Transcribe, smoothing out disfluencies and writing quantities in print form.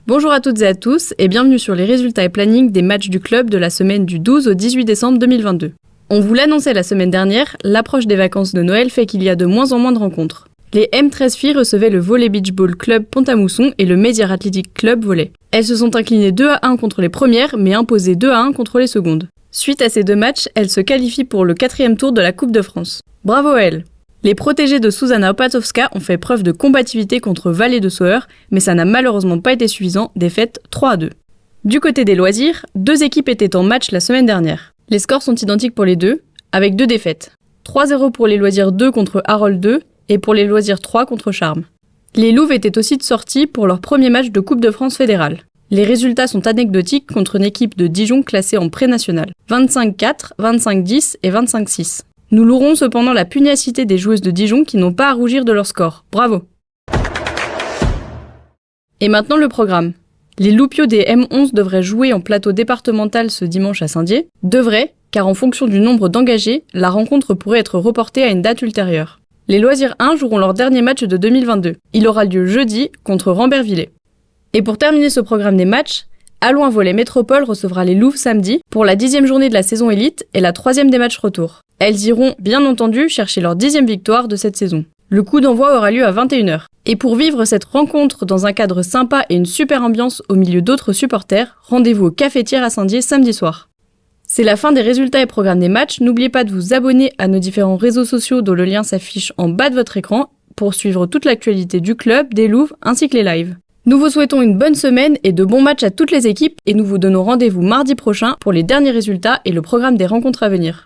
Bonjour à toutes et à tous et bienvenue sur les résultats et planning des matchs du club de la semaine du 12 au 18 décembre 2022. On vous l'annonçait la semaine dernière, l'approche des vacances de Noël fait qu'il y a de moins en moins de rencontres. Les M13 filles recevaient le Volley Beach Ball Club Pont-à-Mousson et le Médiar Athletic Club Volley. Elles se sont inclinées 2-1 contre les premières mais imposées 2-1 contre les secondes. Suite à ces deux matchs, elles se qualifient pour le 4e tour de la Coupe de France. Bravo à elles! Les protégés de Zuzanna Opatowska ont fait preuve de combativité contre Vallée de Sauer, mais ça n'a malheureusement pas été suffisant, défaite 3-2. Du côté des loisirs, 2 équipes étaient en match la semaine dernière. Les scores sont identiques pour les deux, avec 2 défaites. 3-0 pour les loisirs 2 contre Harold 2 et pour les loisirs 3 contre Charmes. Les Louves étaient aussi de sortie pour leur premier match de Coupe de France fédérale. Les résultats sont anecdotiques contre une équipe de Dijon classée en pré-national. 25-4, 25-10 et 25-6. Nous louerons cependant la pugnacité des joueuses de Dijon qui n'ont pas à rougir de leur score. Bravo! Et maintenant le programme. Les Loupiaux des M11 devraient jouer en plateau départemental ce dimanche à Saint-Dié. Devraient, car en fonction du nombre d'engagés, la rencontre pourrait être reportée à une date ultérieure. Les Loisirs 1 joueront leur dernier match de 2022. Il aura lieu jeudi contre Rambervillers. Et pour terminer ce programme des matchs, Allouin Volley Métropole recevra les Louves samedi pour la 10e journée de la saison élite et la 3e des matchs retour. Elles iront, bien entendu, chercher leur 10e victoire de cette saison. Le coup d'envoi aura lieu à 21h. Et pour vivre cette rencontre dans un cadre sympa et une super ambiance au milieu d'autres supporters, rendez-vous au Cafetière à Saint-Dié samedi soir. C'est la fin des résultats et programmes des matchs. N'oubliez pas de vous abonner à nos différents réseaux sociaux dont le lien s'affiche en bas de votre écran pour suivre toute l'actualité du club, des Louves ainsi que les lives. Nous vous souhaitons une bonne semaine et de bons matchs à toutes les équipes et nous vous donnons rendez-vous mardi prochain pour les derniers résultats et le programme des rencontres à venir.